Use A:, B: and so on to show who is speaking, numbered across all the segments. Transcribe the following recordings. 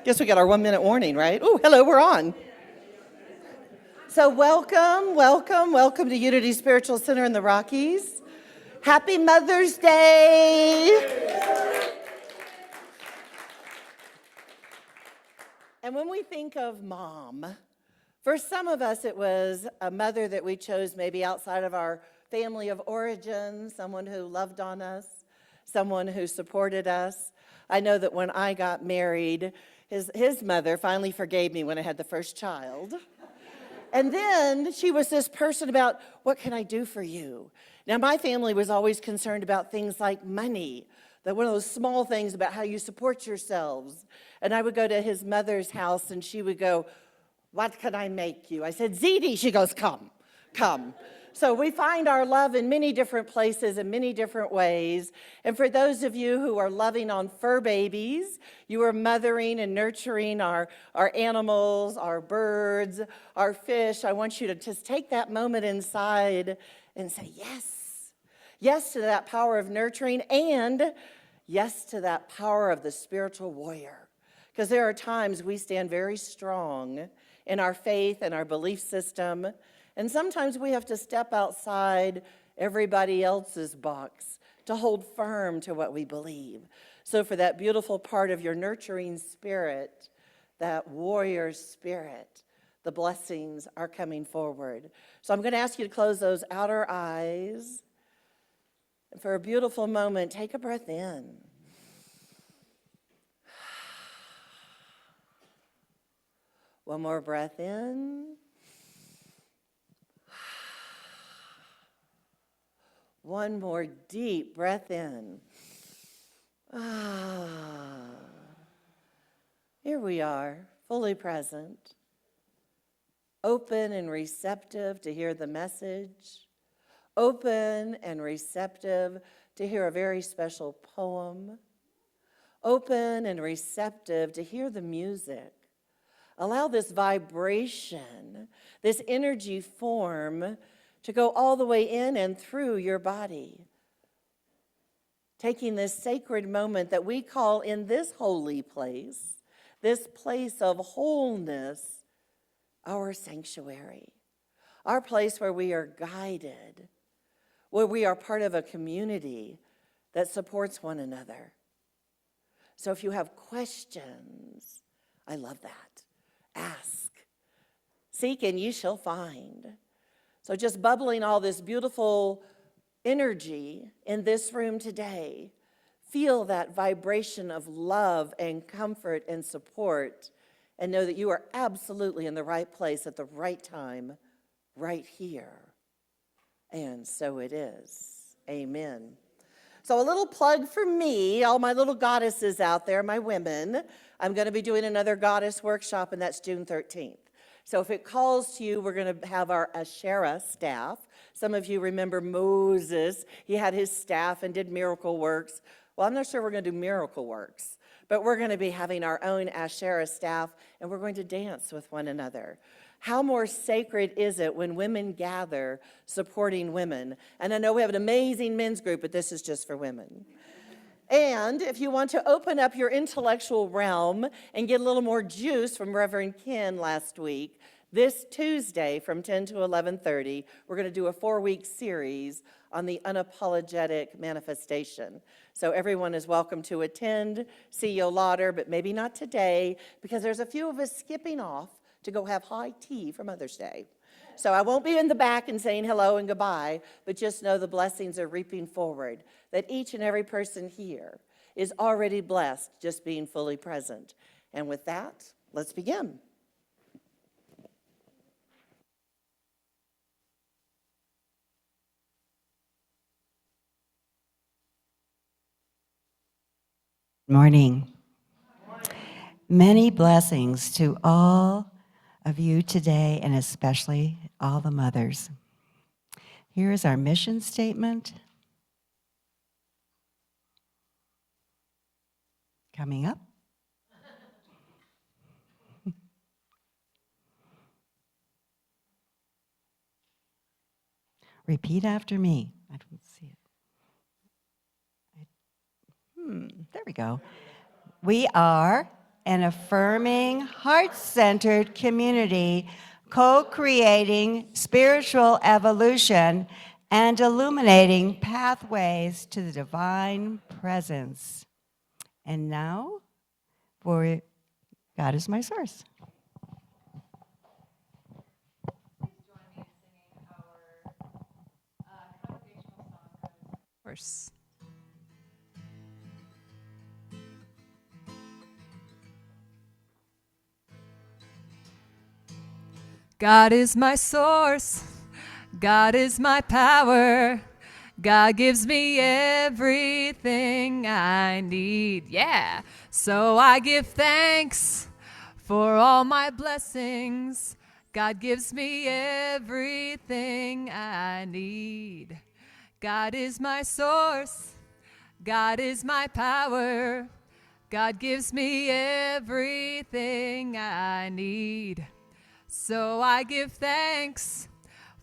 A: Guess we got our 1-minute warning, right? Oh, hello, we're on. So welcome to Unity Spiritual Center in the Rockies. Happy Mother's Day. And when we think of mom, for some of us it was a mother that we chose maybe outside of our family of origin, someone who loved on us, someone who supported us. I know that when I got married, his mother finally forgave me when I had the first child. And then she was this person about, what can I do for you? Now, my family was always concerned about things like money, that one of those small things about how you support yourselves. And I would go to his mother's house and she would go, what can I make you? I said, ziti. She goes, come. So we find our love in many different places, in many different ways. And for those of you who are loving on fur babies, you are mothering and nurturing our animals, our birds, our fish. I want you to just take that moment inside and say, yes. Yes to that power of nurturing, and yes to that power of the spiritual warrior. Because there are times we stand very strong in our faith and our belief system, and sometimes we have to step outside everybody else's box to hold firm to what we believe. So for that beautiful part of your nurturing spirit, that warrior spirit, the blessings are coming forward. So I'm going to ask you to close those outer eyes. And for a beautiful moment, take a breath in. One more breath in. One more deep breath in. Here we are, fully present, open and receptive to hear the message, open and receptive to hear a very special poem, open and receptive to hear the music. Allow this vibration, this energy form to go all the way in and through your body. Taking this sacred moment that we call in this holy place, this place of wholeness, our sanctuary, our place where we are guided, where we are part of a community that supports one another. So if you have questions, I love that. Ask. Seek and you shall find. So just bubbling all this beautiful energy in this room today, feel that vibration of love and comfort and support, and know that you are absolutely in the right place at the right time, right here. And so it is. Amen. So a little plug for me, all my little goddesses out there, my women. I'm going to be doing another goddess workshop, and that's June 13th. So if it calls to you, we're going to have our Asherah staff. Some of you remember Moses. He had his staff and did miracle works. Well, I'm not sure we're going to do miracle works, but we're going to be having our own Asherah staff, and we're going to dance with one another. How more sacred is it when women gather supporting women? And I know we have an amazing men's group, but this is just for women. And if you want to open up your intellectual realm and get a little more juice from Reverend Ken last week, this Tuesday from 10 to 11:30, we're going to do a 4-week series on the unapologetic manifestation. So everyone is welcome to attend, see you later, but maybe not today, because there's a few of us skipping off to go have high tea for Mother's Day. So I won't be in the back and saying hello and goodbye, but just know the blessings are reaping forward, that each and every person here is already blessed just being fully present. And with that, let's begin.
B: Morning. Many blessings to all of you today, and especially all the mothers. Here is our mission statement. Coming up. Repeat after me. I don't see it. There we go. We are an affirming, heart-centered community co-creating spiritual evolution and illuminating pathways to the divine presence. And now, for God is my source.
C: Verse. God is my source. God is my power. God gives me everything I need. Yeah. So I give thanks for all my blessings. God gives me everything I need. God is my source. God is my power. God gives me everything I need. So I give thanks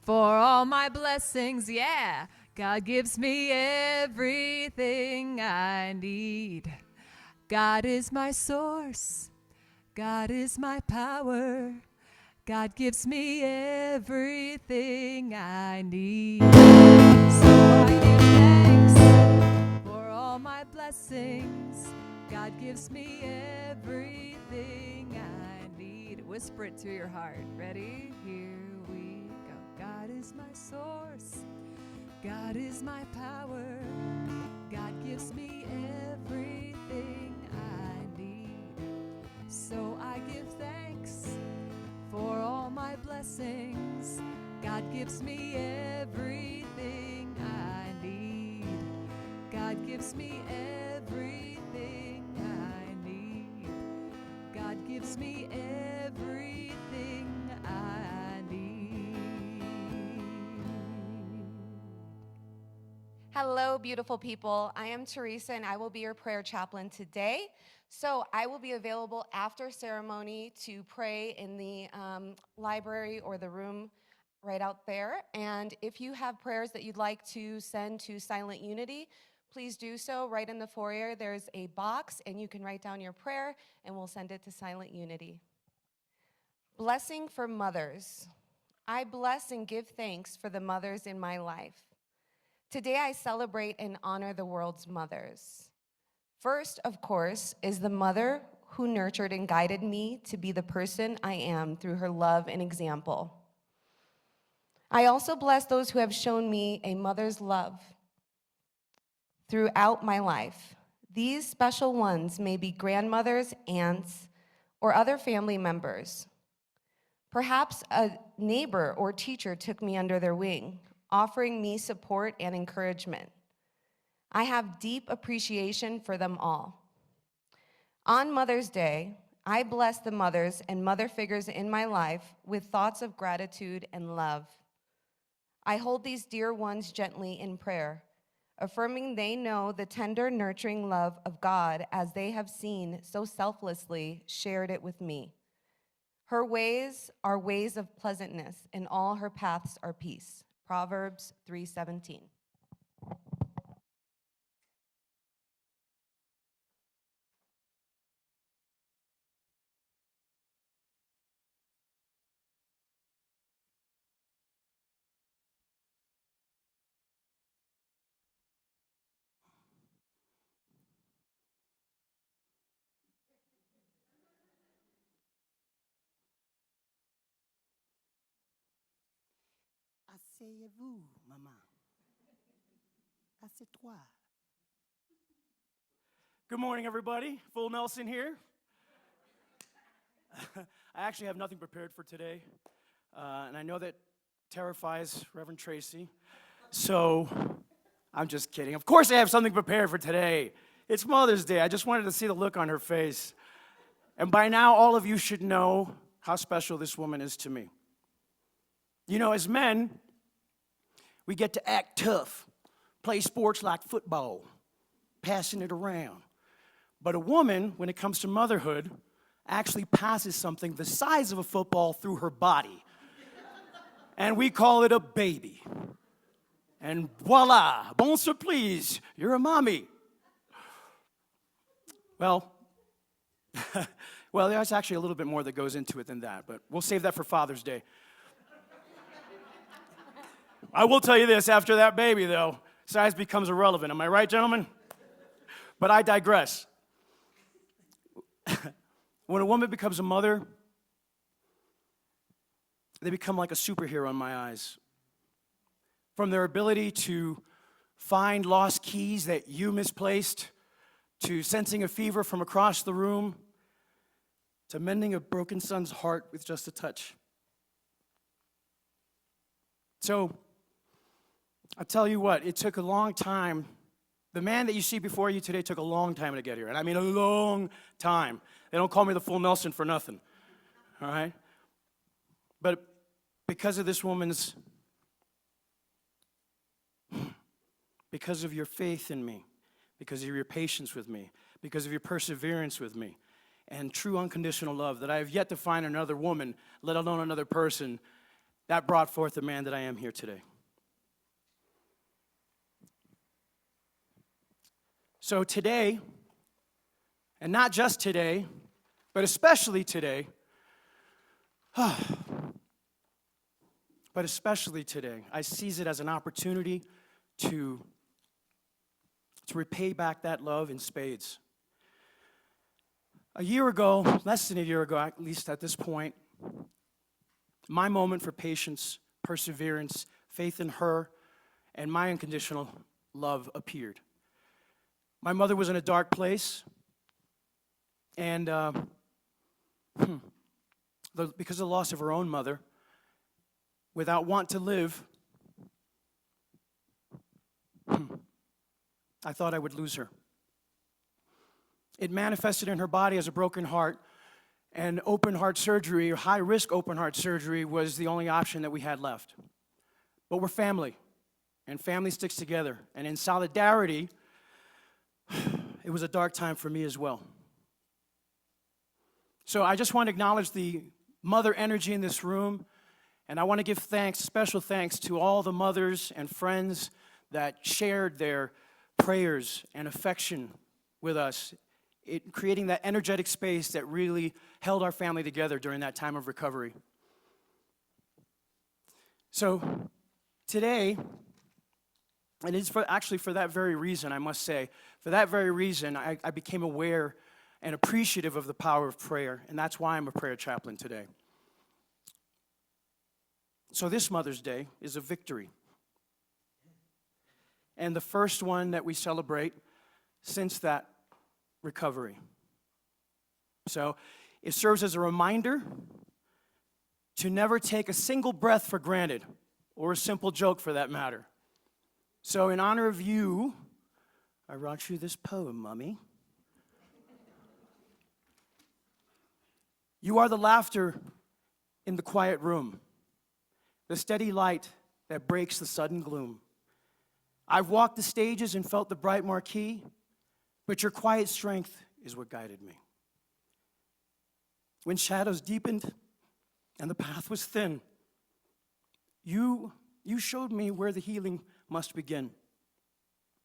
C: for all my blessings. Yeah, God gives me everything I need. God is my source. God is my power. God gives me everything I need. So I give thanks for all my blessings. God gives me everything I need. Whisper it to your heart. Ready? Here we go. God is my source. God is my power. God gives me everything I need. So I give thanks for all my blessings. God gives me everything I need. God gives me everything I need. God gives me everything I need.
D: Hello, beautiful people. I am Teresa, and I will be your prayer chaplain today. So I will be available after ceremony to pray in the library or the room right out there. And if you have prayers that you'd like to send to Silent Unity, please do so. Right in the foyer, there's a box, and you can write down your prayer, and we'll send it to Silent Unity. Blessing for mothers. I bless and give thanks for the mothers in my life. Today, I celebrate and honor the world's mothers. First, of course, is the mother who nurtured and guided me to be the person I am through her love and example. I also bless those who have shown me a mother's love throughout my life. These special ones may be grandmothers, aunts, or other family members. Perhaps a neighbor or teacher took me under their wing, offering me support and encouragement. I have deep appreciation for them all. On Mother's Day, I bless the mothers and mother figures in my life with thoughts of gratitude and love. I hold these dear ones gently in prayer, affirming they know the tender, nurturing love of God as they have seen so selflessly shared it with me. Her ways are ways of pleasantness, and all her paths are peace. Proverbs 3:17.
E: Asseyez-vous, maman. Assieds-toi. Good morning, everybody. Full Nelson here. I actually have nothing prepared for today, and I know that terrifies Reverend Tracy, so I'm just kidding. Of course I have something prepared for today. It's Mother's Day. I just wanted to see the look on her face. And by now, all of you should know how special this woman is to me. You know, as men, we get to act tough, play sports like football, passing it around. But a woman, when it comes to motherhood, actually passes something the size of a football through her body. And we call it a baby. And voila, bon surprise, you're a mommy. Well, Well, there's actually a little bit more that goes into it than that, but we'll save that for Father's Day. I will tell you this, after that baby, though, size becomes irrelevant. Am I right, gentlemen? But I digress. When a woman becomes a mother, they become like a superhero in my eyes. From their ability to find lost keys that you misplaced, to sensing a fever from across the room, to mending a broken son's heart with just a touch. So, I tell you what, it took a long time. The man that you see before you today took a long time to get here, and I mean a long time. They don't call me the full Nelson for nothing, all right? But because of this woman's, because of your faith in me, because of your patience with me, because of your perseverance with me, and true unconditional love that I have yet to find another woman, let alone another person, that brought forth the man that I am here today. So today, and not just today, but especially today, I seize it as an opportunity to repay back that love in spades. A year ago, less than a year ago, at least at this point, my moment for patience, perseverance, faith in her, and my unconditional love appeared. My mother was in a dark place, and because of the loss of her own mother, without want to live, I thought I would lose her. It manifested in her body as a broken heart, and open heart surgery, or high-risk open heart surgery, was the only option that we had left. But we're family, and family sticks together. And in solidarity, it was a dark time for me as well. So I just want to acknowledge the mother energy in this room, and I want to give thanks, special thanks, to all the mothers and friends that shared their prayers and affection with us, creating that energetic space that really held our family together during that time of recovery. So today, and it's for that very reason, I must say, for that very reason, I became aware and appreciative of the power of prayer, and that's why I'm a prayer chaplain today. So this Mother's Day is a victory, and the first one that we celebrate since that recovery. So it serves as a reminder to never take a single breath for granted, or a simple joke for that matter. So in honor of you, I wrote you this poem, Mommy. You are the laughter in the quiet room, the steady light that breaks the sudden gloom. I've walked the stages and felt the bright marquee, but your quiet strength is what guided me. When shadows deepened and the path was thin, you showed me where the healing must begin.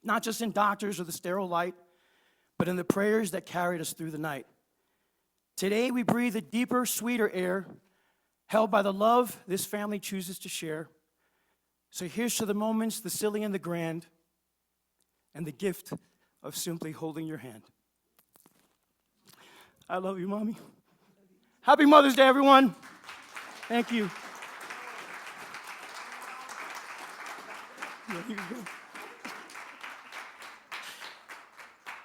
E: Not just in doctors or the sterile light, but in the prayers that carried us through the night. Today we breathe a deeper, sweeter air, held by the love this family chooses to share. So here's to the moments, the silly and the grand, and the gift of simply holding your hand. I love you, Mommy. Happy Mother's Day, everyone. Thank you. Yeah, you can go.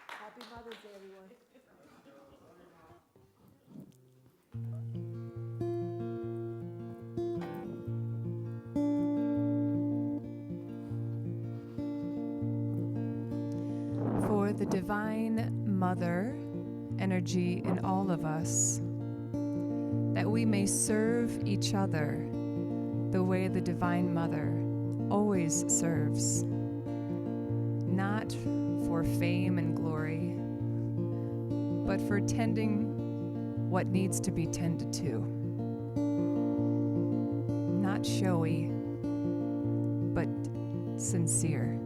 A: Happy Mother's Day, everyone.
C: For the Divine Mother energy in all of us, that we may serve each other the way the Divine Mother always serves, not for fame and glory, but for tending what needs to be tended to. Not showy, but sincere.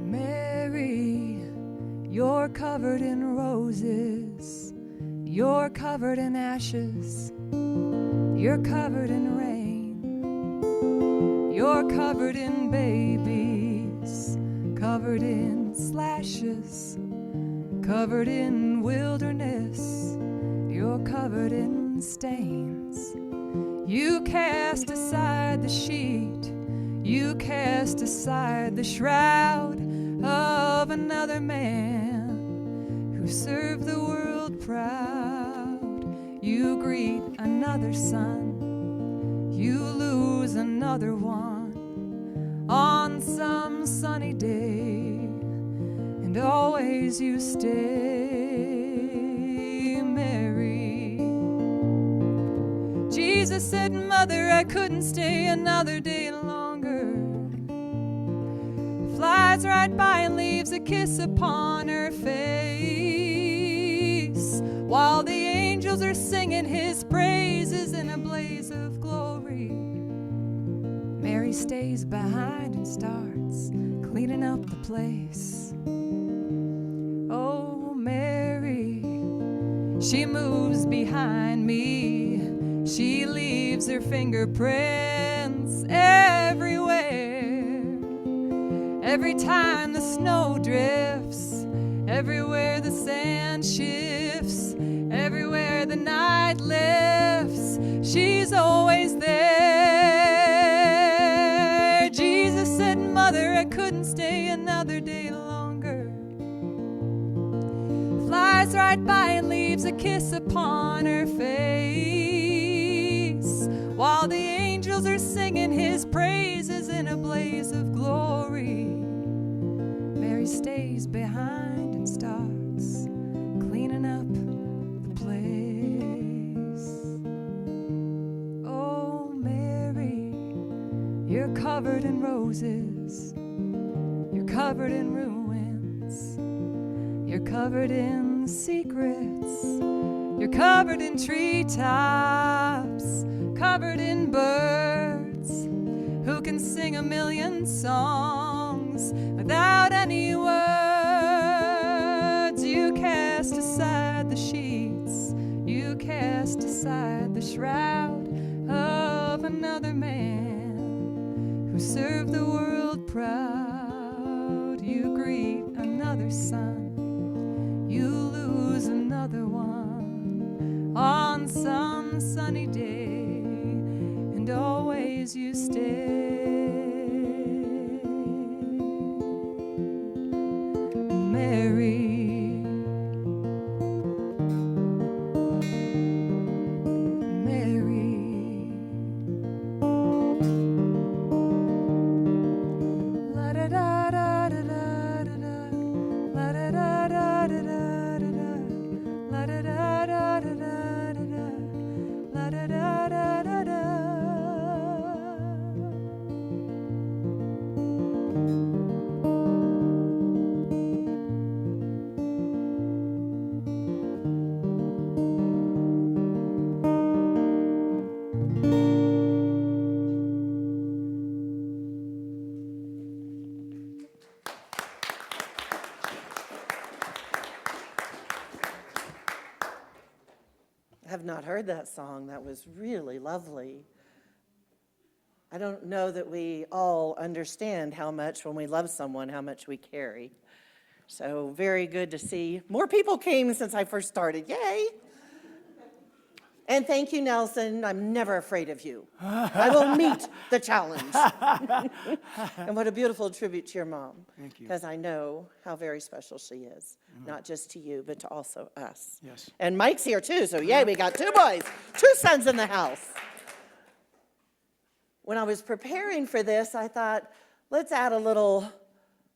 C: Mary covered in roses. You're covered in ashes. You're covered in rain. You're covered in babies. Covered in slashes. Covered in wilderness. You're covered in stains. You cast aside the sheet. You cast aside the shroud of another man who served the world proud. You greet another son. You lose another one on some sunny day, and always you stay, Mary. Jesus said, Mother, I couldn't stay another day longer. Flies right by and leaves a kiss upon her face, while the angels are singing his praises in a blaze of glory. Mary stays behind and starts cleaning up the place. Oh, Mary, she moves behind me. She leaves her fingerprints everywhere. Every time the snow drifts, everywhere the sand shifts, everywhere the night lifts, she's always there. Jesus said, Mother, I couldn't stay another day longer. Flies right by and leaves a kiss upon her face, while the angels are singing his praises in a blaze of glory. Mary stays behind and starts cleaning up the place. Oh, Mary, you're covered in roses. You're covered in ruins. You're covered in secrets. You're covered in treetops, covered in birds who can sing a million songs without any words. You cast aside the sheets. You cast aside the shroud of another man who served the world proud. You greet another son. You lose another one on some sunny day, and always you stay, Mary.
A: I have not heard that song. That was really lovely. I don't know that we all understand how much, when we love someone, how much we carry. So very good to see. More people came since I first started. Yay! And thank you, Nelson. I'm never afraid of you. I will meet the challenge. And what a beautiful tribute to your mom.
E: Thank you.
A: Because I know how very special she is, not just to you, but to also us.
E: Yes.
A: And Mike's here too, so yay, we got two boys, two sons in the house. When I was preparing for this, I thought, let's add a little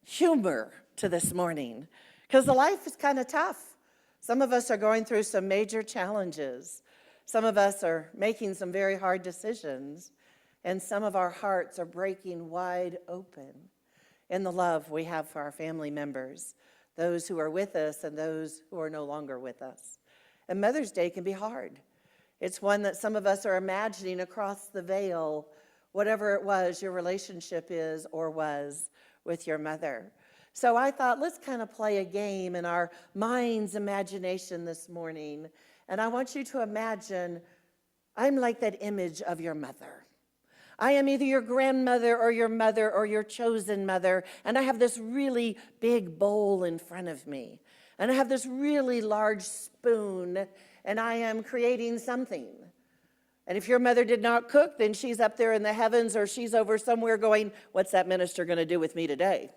A: humor to this morning, because the life is kind of tough. Some of us are going through some major challenges. Some of us are making some very hard decisions, and some of our hearts are breaking wide open in the love we have for our family members, those who are with us and those who are no longer with us. And Mother's Day can be hard. It's one that some of us are imagining across the veil, whatever it was your relationship is or was with your mother. So I thought, let's kind of play a game in our mind's imagination this morning. And I want you to imagine I'm like that image of your mother. I am either your grandmother or your mother or your chosen mother, and I have this really big bowl in front of me. And I have this really large spoon, and I am creating something. And if your mother did not cook, then she's up there in the heavens or she's over somewhere going, what's that minister going to do with me today?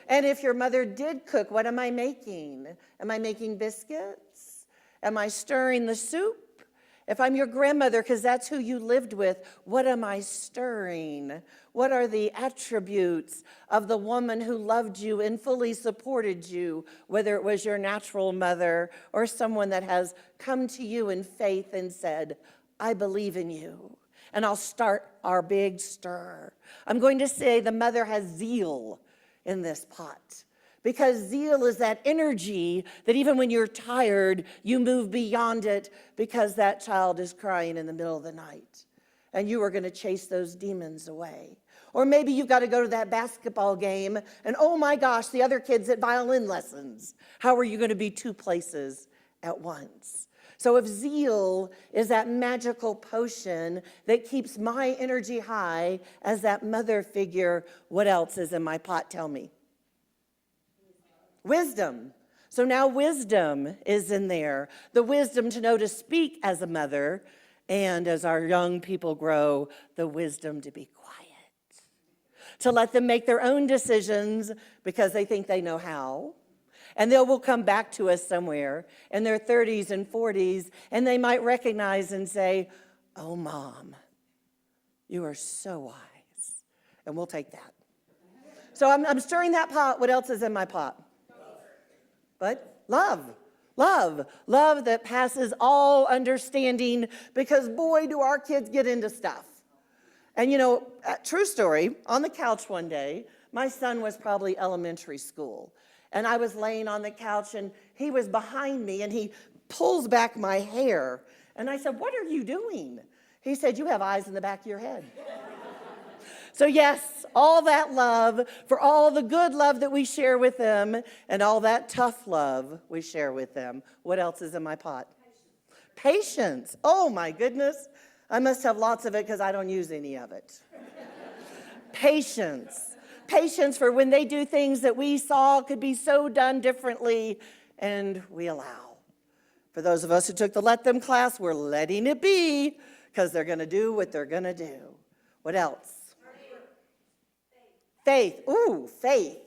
A: And if your mother did cook, what am I making? Am I making biscuits? Am I stirring the soup? If I'm your grandmother, because that's who you lived with, what am I stirring? What are the attributes of the woman who loved you and fully supported you, whether it was your natural mother or someone that has come to you in faith and said, I believe in you, and I'll start our big stir. I'm going to say the mother has zeal in this pot. Because zeal is that energy that even when you're tired, you move beyond it because that child is crying in the middle of the night. And you are going to chase those demons away. Or maybe you've got to go to that basketball game and oh my gosh, the other kid's at violin lessons. How are you going to be two places at once? So if zeal is that magical potion that keeps my energy high as that mother figure, what else is in my pot? Tell me. Wisdom. So now wisdom is in there. The wisdom to know to speak as a mother, and as our young people grow, the wisdom to be quiet. To let them make their own decisions because they think they know how. And they will come back to us somewhere in their 30s and 40s, and they might recognize and say, oh, Mom, you are so wise. And we'll take that. So I'm stirring that pot. What else is in my pot? But love that passes all understanding, because boy, do our kids get into stuff. And you know, true story, on the couch one day, my son was probably elementary school, and I was laying on the couch and he was behind me and he pulls back my hair. And I said, what are you doing? He said, you have eyes in the back of your head. So yes, all that love, for all the good love that we share with them, and all that tough love we share with them. What else is in my pot? Patience. Oh my goodness. I must have lots of it because I don't use any of it. Patience. Patience for when they do things that we saw could be so done differently, and we allow. For those of us who took the Let Them class, we're letting it be because they're going to do what they're going to do. What else? Faith. Ooh, faith.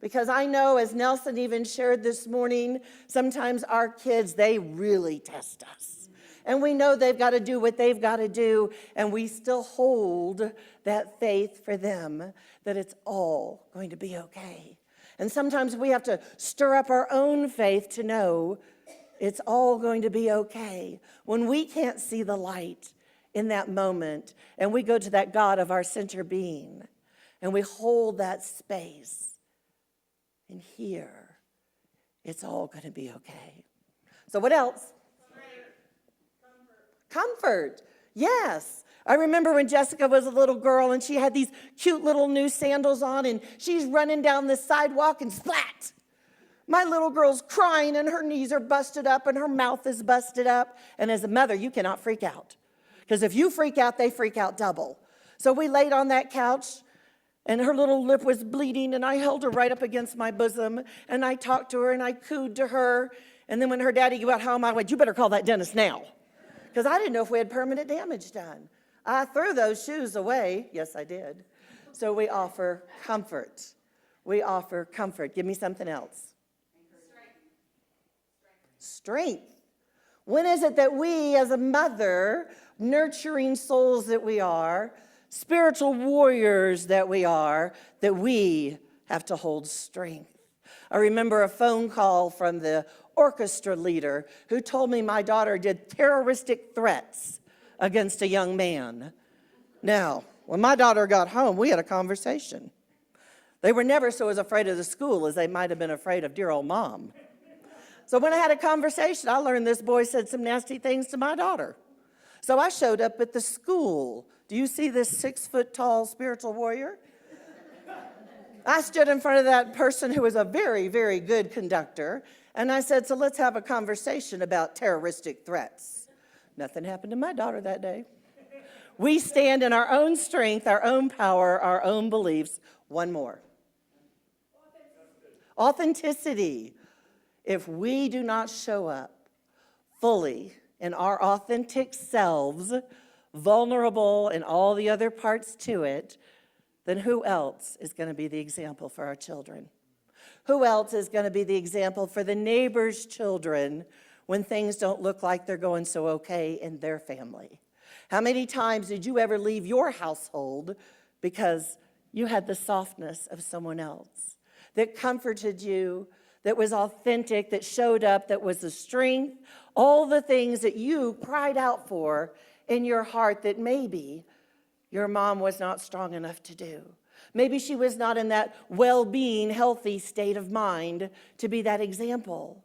A: Because I know, as Nelson even shared this morning, sometimes our kids, they really test us. And we know they've got to do what they've got to do, and we still hold that faith for them that it's all going to be okay. And sometimes we have to stir up our own faith to know it's all going to be okay. When we can't see the light in that moment, and we go to that God of our center being, and we hold that space, and here, it's all going to be okay. So what else? Comfort. Yes. I remember when Jessica was a little girl and she had these cute little new sandals on and she's running down the sidewalk and splat. My little girl's crying and her knees are busted up and her mouth is busted up. And as a mother, you cannot freak out. Because if you freak out, they freak out double. So we laid on that couch and her little lip was bleeding and I held her right up against my bosom and I talked to her and I cooed to her. And then when her daddy got home, I went, you better call that dentist now. Because I didn't know if we had permanent damage done. I threw those shoes away. Yes, I did. So we offer comfort. We offer comfort. Give me something else. Strength. When is it that we, as a mother, nurturing souls that we are, spiritual warriors that we are, that we have to hold strength? I remember a phone call from the orchestra leader who told me my daughter did terroristic threats against a young man. Now, when my daughter got home, we had a conversation. They were never so as afraid of the school as they might have been afraid of dear old Mom. So when I had a conversation, I learned this boy said some nasty things to my daughter. So I showed up at the school. Do you see this 6-foot-tall spiritual warrior? I stood in front of that person who was a very, very good conductor, and I said, so let's have a conversation about terroristic threats. Nothing happened to my daughter that day. We stand in our own strength, our own power, our own beliefs. One more. Authenticity. If we do not show up fully in our authentic selves, vulnerable and all the other parts to it, then who else is going to be the example for our children? Who else is going to be the example for the neighbor's children when things don't look like they're going so okay in their family? How many times did you ever leave your household because you had the softness of someone else that comforted you, that was authentic, that showed up, that was the strength, all the things that you cried out for in your heart that maybe your mom was not strong enough to do? Maybe she was not in that well-being, healthy state of mind to be that example.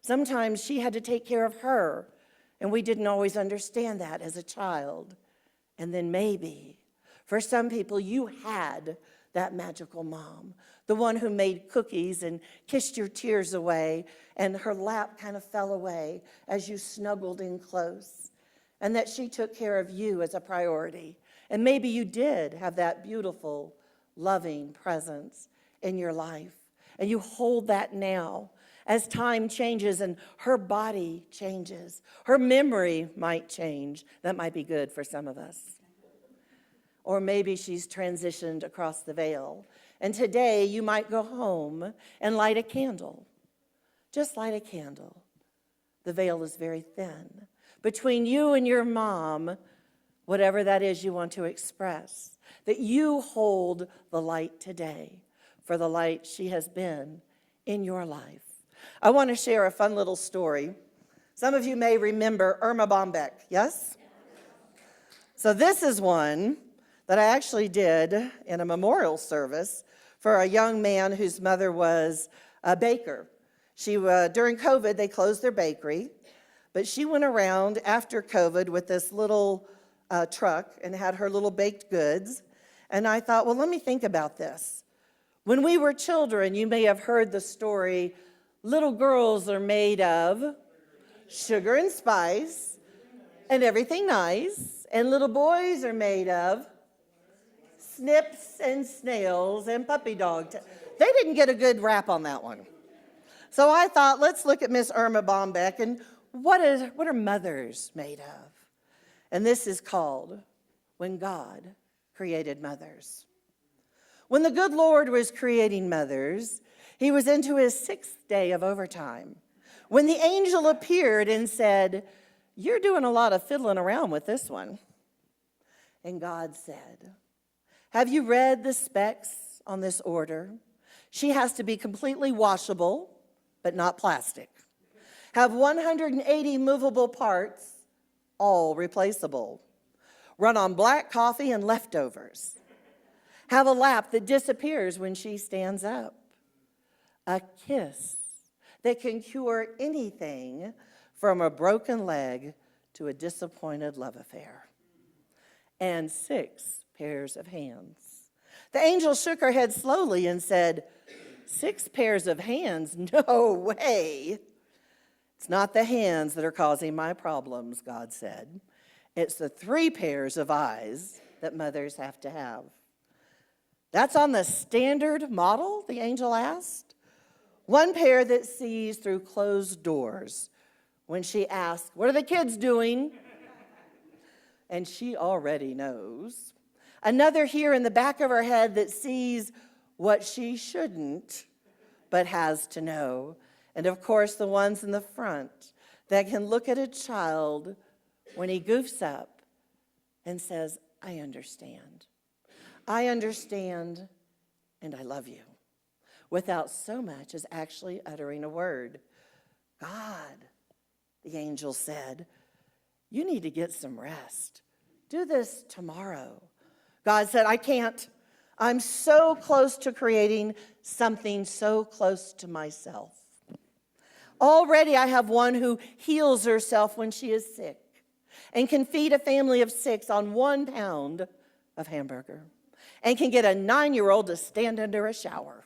A: Sometimes she had to take care of her, and we didn't always understand that as a child. And then maybe, for some people, you had that magical mom, the one who made cookies and kissed your tears away, and her lap kind of fell away as you snuggled in close, and that she took care of you as a priority. And maybe you did have that beautiful, loving presence in your life, and you hold that now. As time changes and her body changes, her memory might change. That might be good for some of us. Or maybe she's transitioned across the veil, and today you might go home and light a candle. Just light a candle. The veil is very thin between you and your mom, whatever that is you want to express, that you hold the light today for the light she has been in your life. I want to share a fun little story. Some of you may remember Irma Bombeck, yes? So this is one that I actually did in a memorial service for a young man whose mother was a baker. During COVID, they closed their bakery, but she went around after COVID with this little truck and had her little baked goods. And I thought, well, let me think about this. When we were children, you may have heard the story, little girls are made of sugar and spice and everything nice, and little boys are made of snips and snails and puppy dog. They didn't get a good rap on that one. So I thought, let's look at Miss Irma Bombeck and what are mothers made of? And this is called When God Created Mothers. When the good Lord was creating mothers, he was into his 6th day of overtime when the angel appeared and said, "You're doing a lot of fiddling around with this one." And God said, "Have you read the specs on this order? She has to be completely washable, but not plastic. Have 180 movable parts, all replaceable. Run on black coffee and leftovers. Have a lap that disappears when she stands up. A kiss that can cure anything from a broken leg to a disappointed love affair. And 6 pairs of hands." The angel shook her head slowly and said, 6 pairs of hands? No way. "It's not the hands that are causing my problems," God said. "It's the 3 pairs of eyes that mothers have to have." "That's on the standard model?" the angel asked. "One pair that sees through closed doors." When she asked, "What are the kids doing?" And she already knows. Another here in the back of her head that sees what she shouldn't, but has to know. And of course, the ones in the front that can look at a child when he goofs up and says, "I understand. I understand, and I love you," without so much as actually uttering a word. "God," the angel said, "you need to get some rest. Do this tomorrow." God said, "I can't. I'm so close to creating something so close to myself. Already I have one who heals herself when she is sick and can feed a family of 6 on 1 pound of hamburger. and can get a 9-year-old to stand under a shower.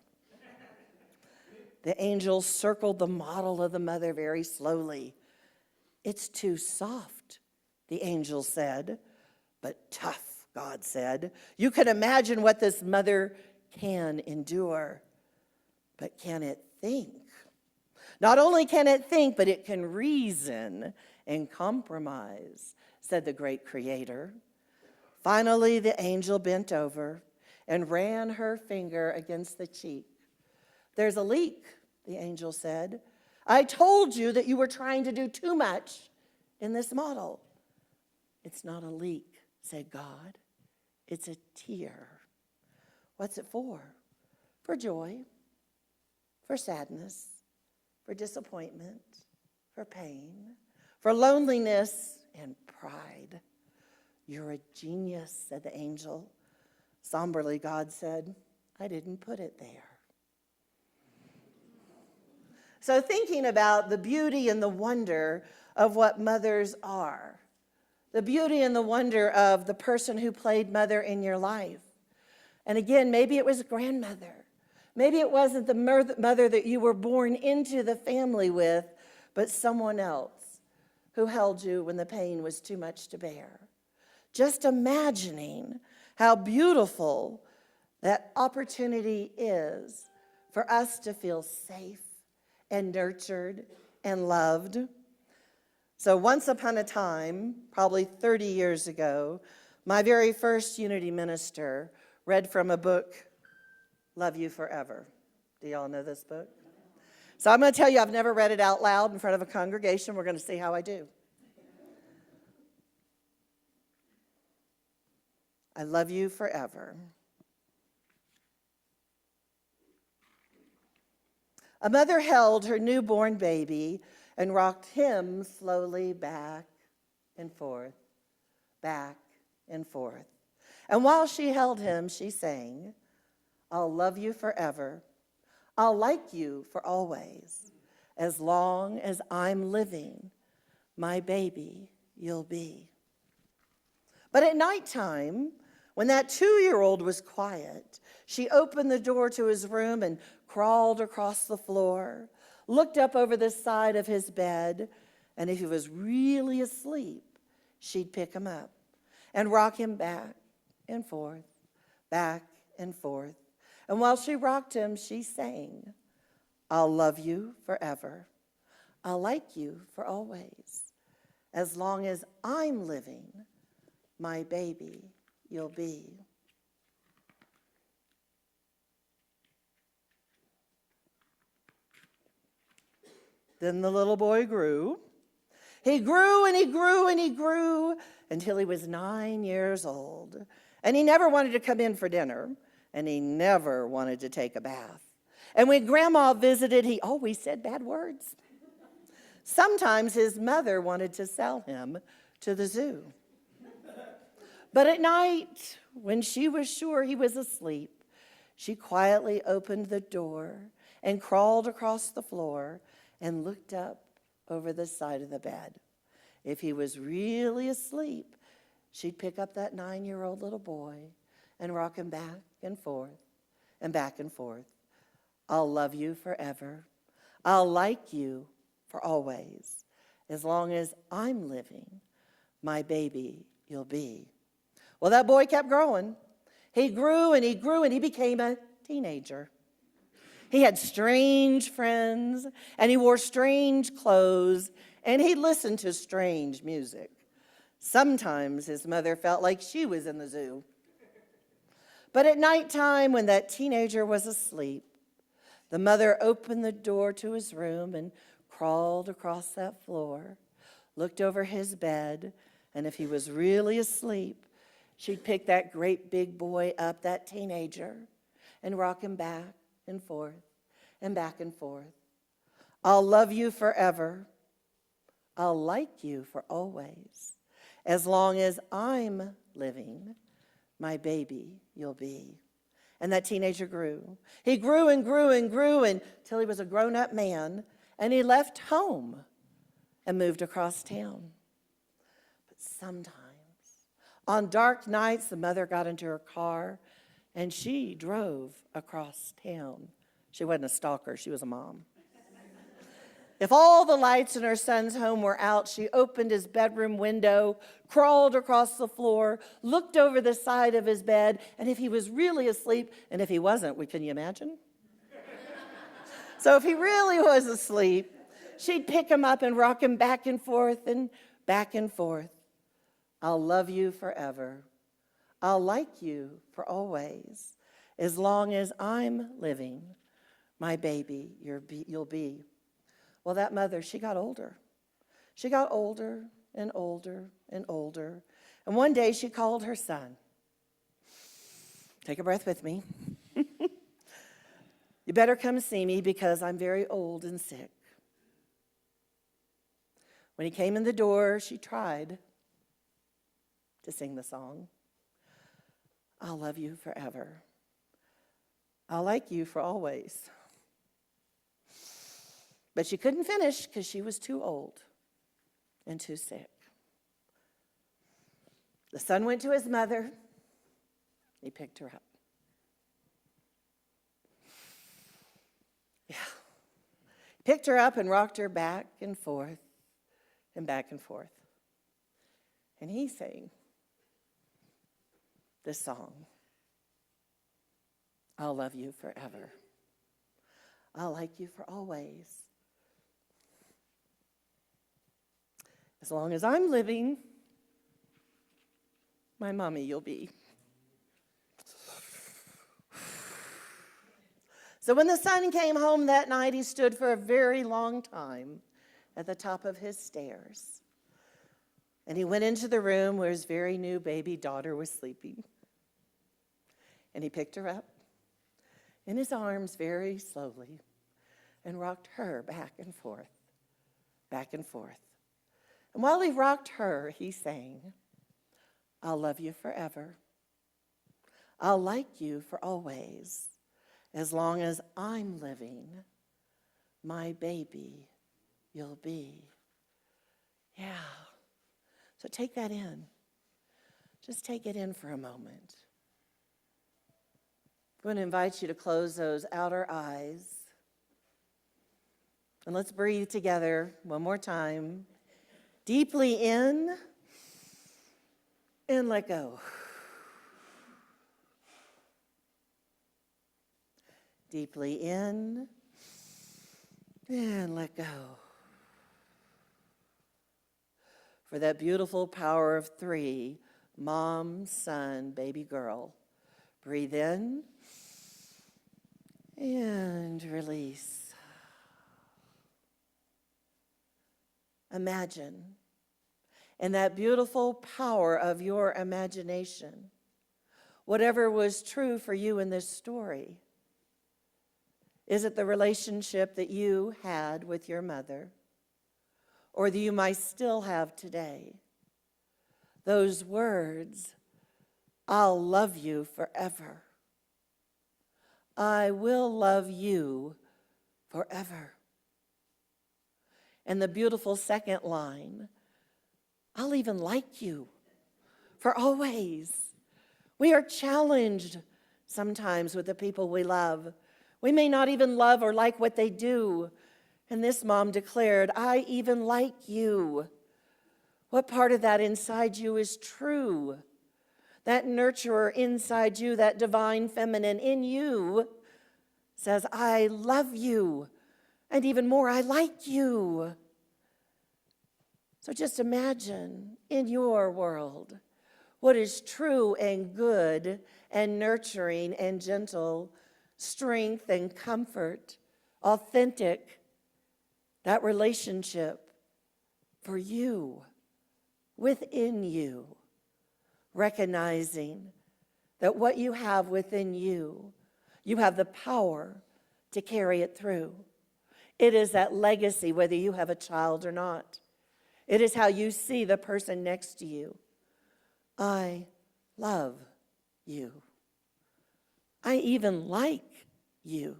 A: The angel circled the model of the mother very slowly. It's too soft, the angel said, but tough, God said. You can imagine what this mother can endure, but can it think? Not only can it think, but it can reason and compromise, said the great creator. Finally, the angel bent over and ran her finger against the cheek. There's a leak, the angel said. I told you that you were trying to do too much in this model. It's not a leak, said God. It's a tear. What's it for? For joy, for sadness, for disappointment, for pain, for loneliness and pride. You're a genius, said the angel. Somberly, God said, I didn't put it there. So thinking about the beauty and the wonder of what mothers are, the beauty and the wonder of the person who played mother in your life. And again, maybe it was a grandmother. Maybe it wasn't the mother that you were born into the family with, but someone else who held you when the pain was too much to bear. Just imagining how beautiful that opportunity is for us to feel safe and nurtured and loved. So once upon a time, probably 30 years ago, my very first Unity minister read from a book, Love You Forever. Do y'all know this book? So I'm going to tell you, I've never read it out loud in front of a congregation. We're going to see how I do. I love you forever. A mother held her newborn baby and rocked him slowly back and forth, back and forth. And while she held him, she sang, I'll love you forever. I'll like you for always. As long as I'm living, my baby you'll be. But at nighttime, when that 2-year-old was quiet, she opened the door to his room and crawled across the floor, looked up over the side of his bed, and if he was really asleep, she'd pick him up and rock him back and forth, back and forth. And while she rocked him, she sang, I'll love you forever. I'll like you for always. As long as I'm living, my baby you'll be. Then the little boy grew. He grew and he grew and he grew until he was 9 years old. And he never wanted to come in for dinner, and he never wanted to take a bath. And when Grandma visited, he always said bad words. Sometimes his mother wanted to sell him to the zoo. But at night, when she was sure he was asleep, she quietly opened the door and crawled across the floor and looked up over the side of the bed. If he was really asleep, she'd pick up that 9-year-old little boy and rock him back and forth and back and forth. I'll love you forever. I'll like you for always. As long as I'm living, my baby you'll be. Well, that boy kept growing. He grew and he grew and he became a teenager. He had strange friends and he wore strange clothes and he listened to strange music. Sometimes his mother felt like she was in the zoo. But at nighttime, when that teenager was asleep, the mother opened the door to his room and crawled across that floor, looked over his bed, and if he was really asleep, she'd pick that great big boy up, that teenager, and rock him back and forth and back and forth. I'll love you forever. I'll like you for always. As long as I'm living, my baby you'll be. And that teenager grew. He grew and grew and grew until he was a grown-up man, and he left home and moved across town. But sometimes, on dark nights, the mother got into her car, and she drove across town. She wasn't a stalker, she was a mom. If all the lights in her son's home were out, she opened his bedroom window, crawled across the floor, looked over the side of his bed, and if he was really asleep, and if he wasn't, can you imagine? So if he really was asleep, she'd pick him up and rock him back and forth and back and forth. I'll love you forever. I'll like you for always. As long as I'm living, my baby, you'll be. Well, that mother, she got older. She got older and older and older. And one day she called her son. Take a breath with me. You better come see me because I'm very old and sick. When he came in the door, she tried to sing the song. I'll love you forever. I'll like you for always. But she couldn't finish because she was too old and too sick. The son went to his mother. He picked her up. Yeah. He picked her up and rocked her back and forth and back and forth. And he sang this song. I'll love you forever. I'll like you for always. As long as I'm living, my mommy you'll be. So when the son came home that night, he stood for a very long time at the top of his stairs. And he went into the room where his very new baby daughter was sleeping. And he picked her up in his arms very slowly and rocked her back and forth, back and forth. And while he rocked her, he sang, I'll love you forever. I'll like you for always. As long as I'm living, my baby you'll be. Yeah. So take that in. Just take it in for a moment. I'm going to invite you to close those outer eyes. And let's breathe together one more time. Deeply in and let go. Deeply in and let go. For that beautiful power of three, mom, son, baby girl. Breathe in and release. Imagine, in that beautiful power of your imagination, whatever was true for you in this story. Is it the relationship that you had with your mother, or that you might still have today? Those words, I'll love you forever. I will love you forever. And the beautiful second line, I'll even like you for always. We are challenged sometimes with the people we love. We may not even love or like what they do. And this mom declared, I even like you. What part of that inside you is true? That nurturer inside you, that divine feminine in you, says, I love you. And even more, I like you. So just imagine in your world what is true and good and nurturing and gentle, strength and comfort, authentic, that relationship for you, within you, recognizing that what you have within you, you have the power to carry it through. It is that legacy, whether you have a child or not. It is how you see the person next to you. I love you. I even like you.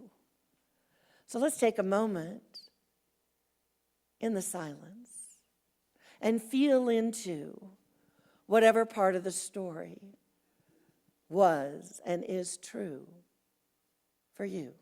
A: So let's take a moment in the silence and feel into whatever part of the story was, and is true for you.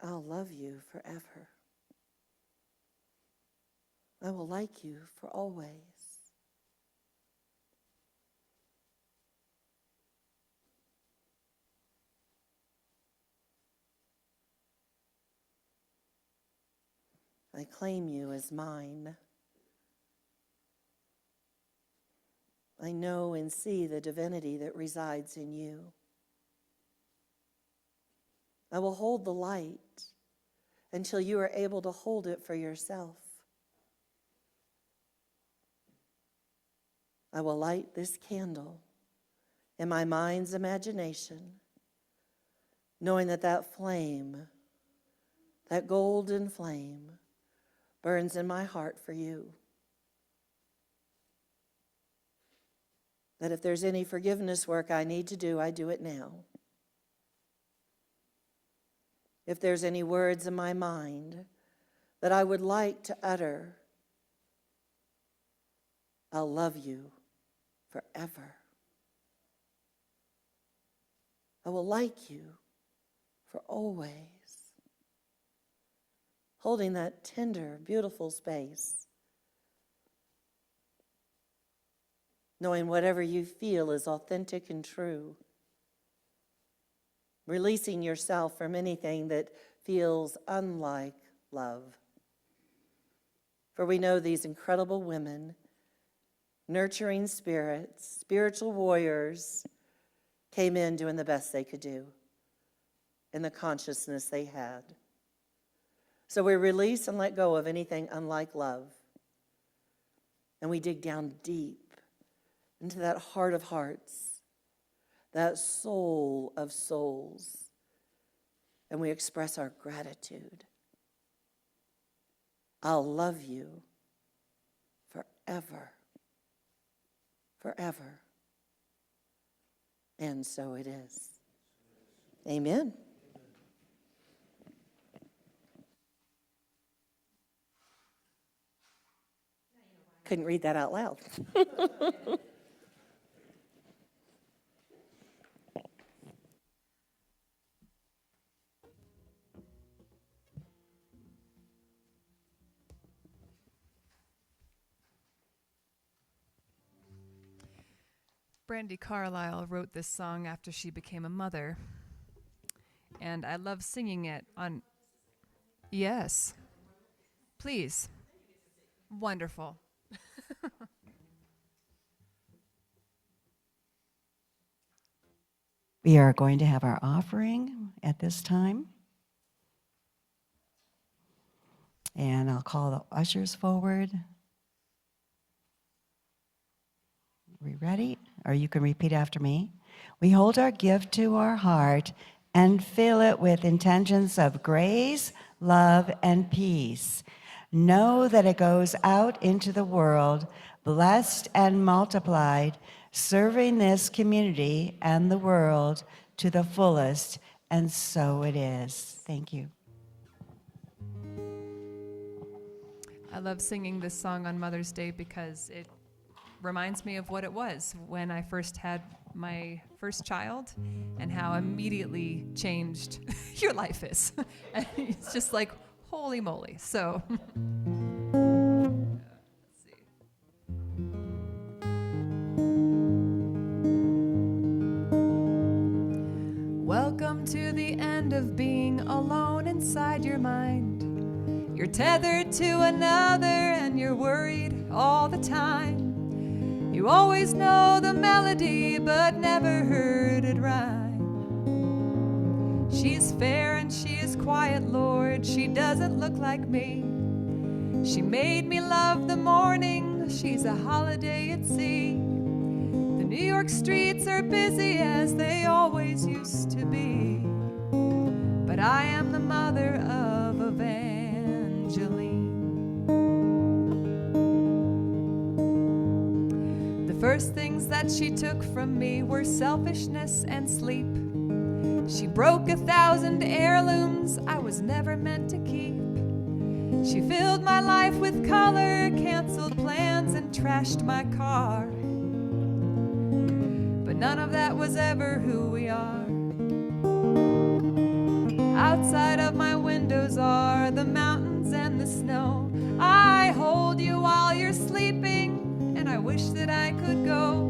A: I'll love you forever. I will like you for always. I claim you as mine. I know and see the divinity that resides in you. I will hold the light until you are able to hold it for yourself. I will light this candle in my mind's imagination, knowing that that flame, that golden flame, burns in my heart for you. That if there's any forgiveness work I need to do, I do it now. If there's any words in my mind that I would like to utter, I'll love you forever. I will like you for always. Holding that tender, beautiful space. Knowing whatever you feel is authentic and true. Releasing yourself from anything that feels unlike love. For we know these incredible women, nurturing spirits, spiritual warriors, came in doing the best they could do in the consciousness they had. So we release and let go of anything unlike love. And we dig down deep into that heart of hearts, that soul of souls, and we express our gratitude. I'll love you forever, forever. And so it is. Amen. Couldn't read that out loud.
C: Brandi Carlile wrote this song after she became a mother, and I love singing it on... Yes. Please. Wonderful.
B: We are going to have our offering at this time. And I'll call the ushers forward. Are we ready? Or you can repeat after me. We hold our gift to our heart and fill it with intentions of grace, love, and peace. Know that it goes out into the world, blessed and multiplied, serving this community and the world to the fullest, and so it is. Thank you.
C: I love singing this song on Mother's Day because it reminds me of what it was when I first had my first child and how immediately changed your life is. And it's just like, holy moly. So, let's see. Welcome to the end of being alone inside your mind. You're tethered to another and you're worried all the time. You always know the melody, but never heard it rhyme. She's fair and she is quiet. quiet, Lord. She doesn't look like me. She made me love the morning. She's a holiday at sea. The New York streets are busy as they always used to be. But I am the mother of Evangeline. The first things that she took from me were selfishness and sleep. She broke 1,000 heirlooms I was never meant to keep. She filled my life with color, canceled plans, and trashed my car. But none of that was ever who we are. Outside of my windows are the mountains and the snow. I hold you while you're sleeping, and I wish that I could go.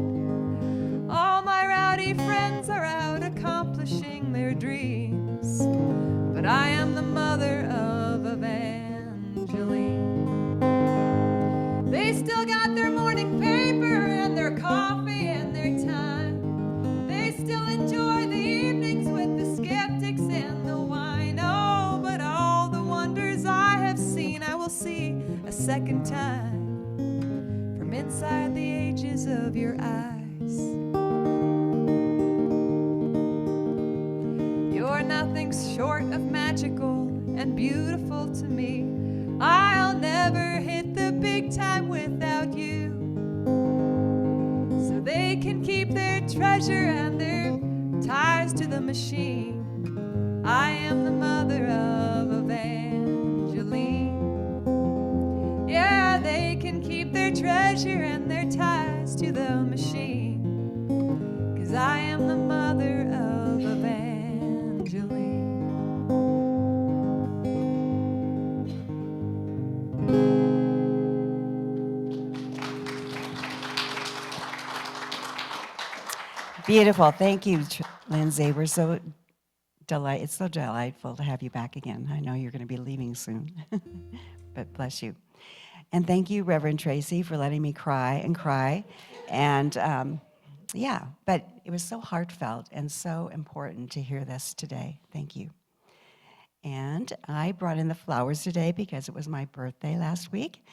C: All my rowdy friends are out accomplishing their dreams, but I am the mother of Evangeline. They still got their morning paper and their coffee and their time. They still enjoy the evenings with the skeptics and the wine. Oh, but all the wonders I have seen, I will see a second time from inside the ages of your eyes. You're nothing short of magical and beautiful to me. I'll never hit the big time without you. So they can keep their treasure and their ties to the machine. I am the mother of Evangeline. Yeah, they can keep their treasure and their ties to the machine, 'cause I am the mother of Evangeline.
B: Beautiful. Thank you, Lindsay. We're so it's so delightful to have you back again. I know you're going to be leaving soon, but bless you. And thank you, Reverend Tracy, for letting me cry. And yeah, but it was so heartfelt and so important to hear this today. Thank you. And I brought in the flowers today because it was my birthday last week.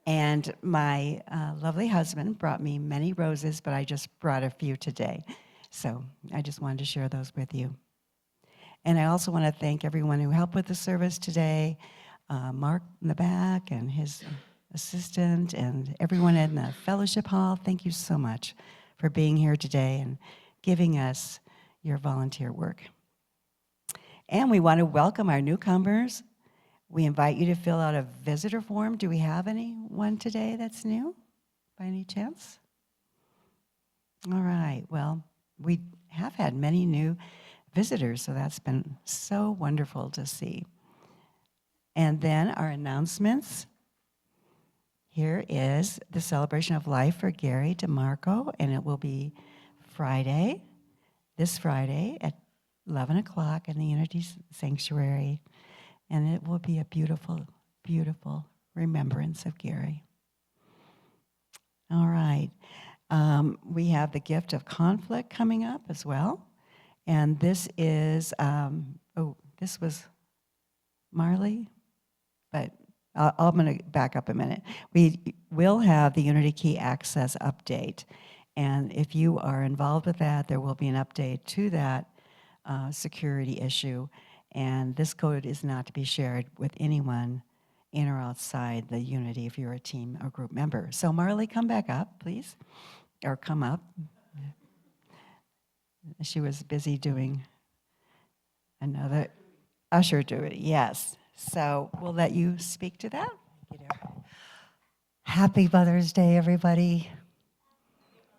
B: And my lovely husband brought me many roses, but I just brought a few today. So I just wanted to share those with you. And I also want to thank everyone who helped with the service today, Mark in the back and his assistant and everyone in the fellowship hall. Thank you so much for being here today and giving us your volunteer work. And we want to welcome our newcomers. We invite you to fill out a visitor form. Do we have anyone today that's new, by any chance? All right, well, we have had many new visitors, so that's been so wonderful to see. And then our announcements. Here is the celebration of life for Gary DeMarco, and it will be this Friday at 11 o'clock in the Unity Sanctuary. And it will be a beautiful, beautiful remembrance of Gary. All right. We have the gift of conflict coming up as well. And this is, this was Marley, but I'm going to back up a minute. We will have the Unity Key Access update. And if you are involved with that, there will be an update to that security issue. And this code is not to be shared with anyone in or outside the Unity if you're a team or group member. So Marley, come back up, please, or come up. She was busy doing another usher duty, yes. So we'll let you speak to that.
F: Happy Mother's Day, everybody.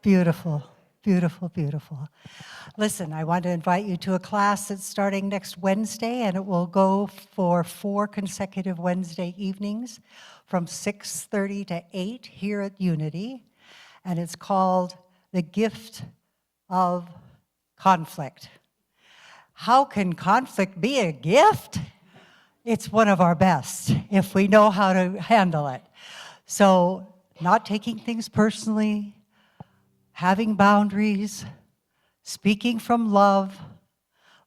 F: Beautiful, beautiful, beautiful. Listen, I want to invite you to a class that's starting next Wednesday, and it will go for 4 consecutive Wednesday evenings from 6:30 to 8 here at Unity. And it's called The Gift of Conflict. How can conflict be a gift? It's one of our best if we know how to handle it. So, not taking things personally, having boundaries, speaking from love,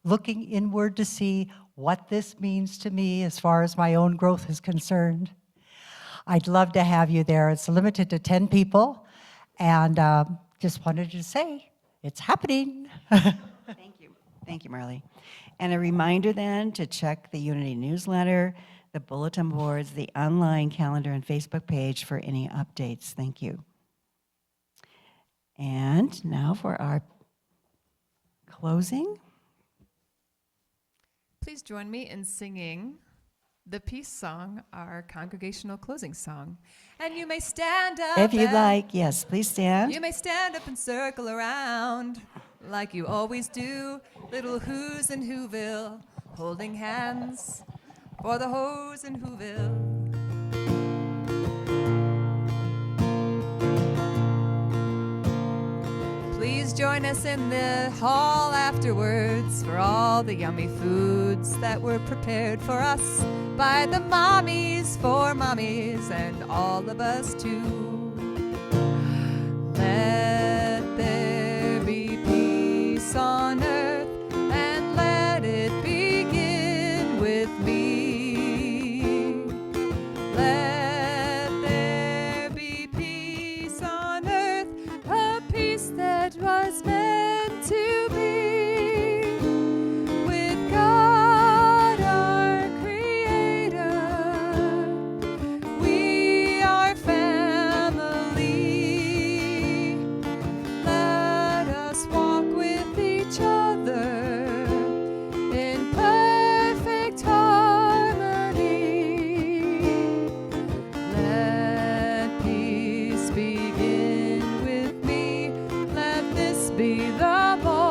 F: looking inward to see what this means to me as far as my own growth is concerned. I'd love to have you there. It's limited to 10 people, and just wanted to say it's happening.
B: Thank you. Thank you, Marley. And a reminder then to check the Unity newsletter, the bulletin boards, the online calendar, and Facebook page for any updates. Thank you. And now for our closing.
C: Please join me in singing the peace song, our congregational closing song. And you may stand up.
B: If you'd
C: and-
B: like, yes, please stand.
C: You may stand up and circle around like you always do. Little who's in Whoville, holding hands for the hoes in Whoville. Please join us in the hall afterwards for all the yummy foods that were prepared for us by the mommies for mommies and all of us too. Let there be peace on earth and let it begin with me. Let there be peace on earth, a peace that was meant to be with God our Creator. We are family. Let us walk with each other in perfect harmony. Let peace begin with me. Let this be the moment